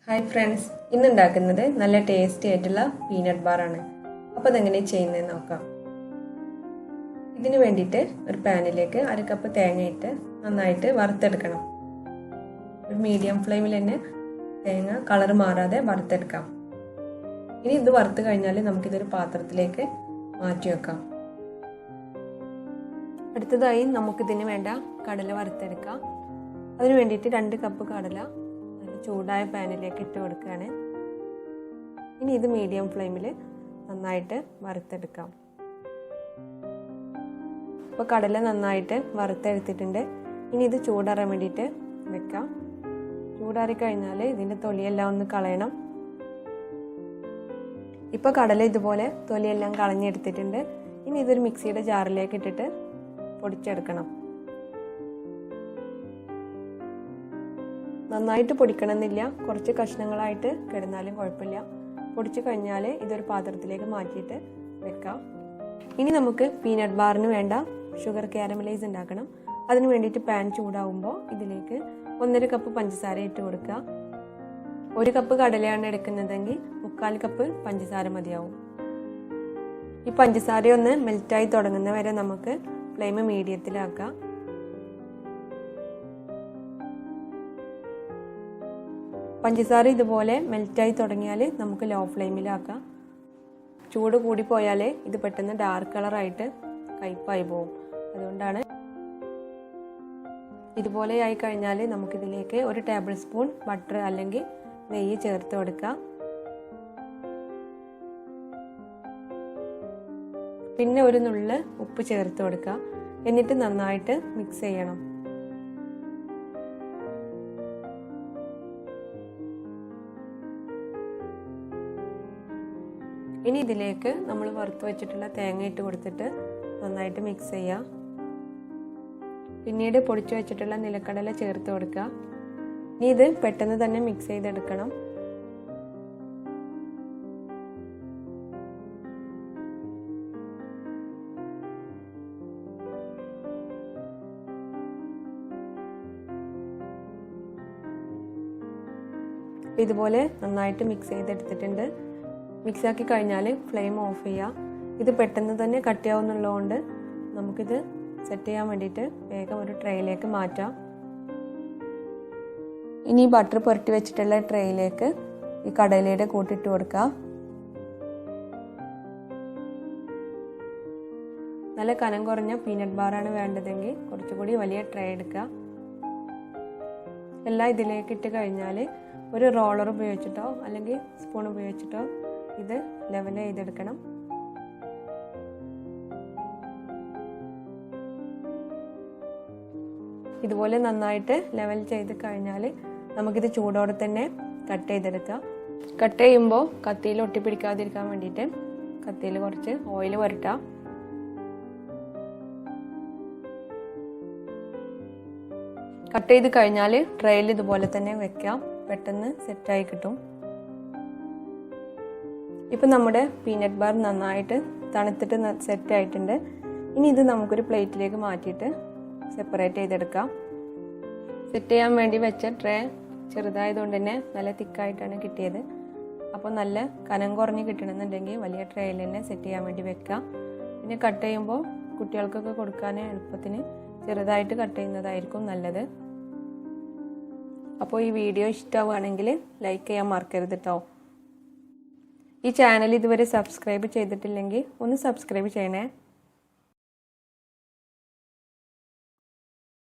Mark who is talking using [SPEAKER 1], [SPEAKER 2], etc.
[SPEAKER 1] Hi friends, ഇന്ന് ഉണ്ടാക്കുന്നത് നല്ല ടേസ്റ്റി ആയിട്ടുള്ള പീനട്ട് ബാർ ആണ്. അപ്പോൾ അതെങ്ങനെ ചെയ്യുന്നതെന്ന് നോക്കാം. ഇതിന് വേണ്ടിയിട്ട് ഒരു പാനിലേക്ക് 1 കപ്പ് തേങ്ങ ഇട്ട് നന്നായിട്ട് വറുത്തെടുക്കണം. ഒരു മീഡിയം ഫ്ലെയിമിൽ തന്നെ തേങ്ങ കളർ മാറാതെ വറുത്തെടുക്കാം. ഇനി ഇത് വറുത്ത് കഴിഞ്ഞാൽ നമുക്കിതൊരു പാത്രത്തിലേക്ക് മാറ്റി വെക്കാം. അടുത്തതായി നമുക്കിതിന് വേണ്ട കടല വറുത്തെടുക്കാം. അതിന് വേണ്ടിയിട്ട് 2 കപ്പ് കടല ചൂടായ പാനിലേക്ക് ഇട്ട് കൊടുക്കുകയാണ്. ഇനി ഇത് മീഡിയം ഫ്ലെയിമിൽ നന്നായിട്ട് വറുത്തെടുക്കാം. ഇപ്പോൾ കടല നന്നായിട്ട് വറുത്തെടുത്തിട്ടുണ്ട്. ഇനി ഇത് ചൂടാറാൻ വേണ്ടിയിട്ട് വെക്കാം. ചൂടാറി കഴിഞ്ഞാൽ ഇതിൻ്റെ തൊലിയെല്ലാം ഒന്ന് കളയണം. ഇപ്പോൾ കടല ഇതുപോലെ തൊലിയെല്ലാം കളഞ്ഞെടുത്തിട്ടുണ്ട്. ഇനി ഇതൊരു മിക്സിയുടെ ജാറിലേക്ക് ഇട്ടിട്ട് പൊടിച്ചെടുക്കണം. നന്നായിട്ട് പൊടിക്കണമെന്നില്ല, കുറച്ച് കഷ്ണങ്ങളായിട്ട് കിടന്നാലും കുഴപ്പമില്ല. പൊടിച്ചു കഴിഞ്ഞാൽ ഇതൊരു പാത്രത്തിലേക്ക് മാറ്റിയിട്ട് വെക്കാം. ഇനി നമുക്ക് പീനട്ട് ബാറിന് വേണ്ട ഷുഗർ കാരമലൈസ് ഉണ്ടാക്കണം. അതിന് വേണ്ടിയിട്ട് പാൻ ചൂടാവുമ്പോൾ ഇതിലേക്ക് 1.5 കപ്പ് പഞ്ചസാര ഇട്ട് കൊടുക്കുക. 1 കപ്പ് കടലയാണ് എടുക്കുന്നതെങ്കിൽ 3/4 കപ്പ് പഞ്ചസാര മതിയാവും. ഈ പഞ്ചസാര ഒന്ന് മെൽറ്റായി തുടങ്ങുന്ന വരെ നമുക്ക് ഫ്ലെയിം മീഡിയത്തിലാക്കാം. പഞ്ചസാര ഇതുപോലെ മെൽറ്റായി തുടങ്ങിയാൽ നമുക്ക് ലോ ഫ്ലെയിമിലാക്കാം. ചൂട് കൂടിപ്പോയാൽ ഇത് പെട്ടെന്ന് ഡാർക്ക് കളറായിട്ട് കയ്പായി പോകും. അതുകൊണ്ടാണ്. ഇതുപോലെ ആയി കഴിഞ്ഞാൽ നമുക്കിതിലേക്ക് 1 ടേബിൾ സ്പൂൺ ബട്ടർ അല്ലെങ്കിൽ നെയ്യ് ചേർത്ത് കൊടുക്കാം. പിന്നെ ഒരു നുള്ള് ഉപ്പ് ചേർത്ത് കൊടുക്കുക. എന്നിട്ട് നന്നായിട്ട് മിക്സ് ചെയ്യണം. ഇനി ഇതിലേക്ക് നമ്മൾ വറുത്ത് വെച്ചിട്ടുള്ള തേങ്ങ ഇട്ട് കൊടുത്തിട്ട് നന്നായിട്ട് മിക്സ് ചെയ്യാം. പിന്നീട് പൊടിച്ചു വെച്ചിട്ടുള്ള നിലക്കടല ചേർത്ത് കൊടുക്കുക. ഇനി ഇത് പെട്ടെന്ന് തന്നെ മിക്സ് ചെയ്തെടുക്കണം. ഇതുപോലെ നന്നായിട്ട് മിക്സ് ചെയ്തെടുത്തിട്ടുണ്ട്. മിക്സാക്കി കഴിഞ്ഞാൽ ഫ്ലെയിം ഓഫ് ചെയ്യുക. ഇത് പെട്ടെന്ന് തന്നെ കട്ടിയാവുന്നുള്ളതുകൊണ്ട് നമുക്കിത് സെറ്റ് ചെയ്യാൻ വേണ്ടിയിട്ട് വേഗം ഒരു ട്രേയിലേക്ക് മാറ്റാം. ഇനി ബട്ടർ പുരട്ടി വെച്ചിട്ടുള്ള ട്രേയിലേക്ക് ഈ കടലയുടെ കൂട്ടിട്ട് കൊടുക്കാം. നല്ല കനം കുറഞ്ഞ പീനട്ട് ബാറാണ് വേണ്ടതെങ്കിൽ കുറച്ചുകൂടി വലിയ ട്രേ എടുക്കുക. എല്ലാം ഇതിലേക്ക് ഇട്ട് കഴിഞ്ഞാൽ ഒരു റോളർ ഉപയോഗിച്ചിട്ടോ അല്ലെങ്കിൽ സ്പൂൺ ഉപയോഗിച്ചിട്ടോ ഇത് ലെവൽ ചെയ്തെടുക്കണം. ഇതുപോലെ നന്നായിട്ട് ലെവൽ ചെയ്ത് കഴിഞ്ഞാൽ നമുക്കിത് ചൂടോടെ തന്നെ കട്ട് ചെയ്തെടുക്കാം. കട്ട് ചെയ്യുമ്പോൾ കത്തിയിൽ ഒട്ടിപ്പിടിക്കാതിരിക്കാൻ വേണ്ടിയിട്ട് കത്തിയിൽ കുറച്ച് ഓയിൽ പുരട്ടാം. കട്ട് ചെയ്ത് കഴിഞ്ഞാൽ ട്രേയിൽ ഇതുപോലെ തന്നെ വെക്കാം. പെട്ടെന്ന് സെറ്റായി കിട്ടും. ഇപ്പം നമ്മുടെ പീനട്ട് ബാർ നന്നായിട്ട് തണുത്തിട്ട് സെറ്റ് ആയിട്ടുണ്ട്. ഇനി ഇത് നമുക്കൊരു പ്ലേറ്റിലേക്ക് മാറ്റിയിട്ട് സെപ്പറേറ്റ് ചെയ്തെടുക്കാം. സെറ്റ് ചെയ്യാൻ വേണ്ടി വെച്ച ട്രേ ചെറുതായതുകൊണ്ട് തന്നെ നല്ല തിക്കായിട്ടാണ് കിട്ടിയത്. അപ്പോൾ നല്ല കനം കുറഞ്ഞ് കിട്ടണമെന്നുണ്ടെങ്കിൽ വലിയ ട്രേയിൽ തന്നെ സെറ്റ് ചെയ്യാൻ വേണ്ടി വെക്കാം. പിന്നെ കട്ട് ചെയ്യുമ്പോൾ കുട്ടികൾക്കൊക്കെ കൊടുക്കാൻ എളുപ്പത്തിന് ചെറുതായിട്ട് കട്ട് ചെയ്യുന്നതായിരിക്കും നല്ലത്. അപ്പോൾ ഈ വീഡിയോ ഇഷ്ടമാവുകയാണെങ്കിൽ ലൈക്ക് ചെയ്യാൻ മറക്കരുത് കേട്ടോ. ഈ ചാനൽ ഇതുവരെ സബ്സ്ക്രൈബ് ചെയ്തിട്ടില്ലെങ്കിൽ ഒന്ന് സബ്സ്ക്രൈബ് ചെയ്യണേ.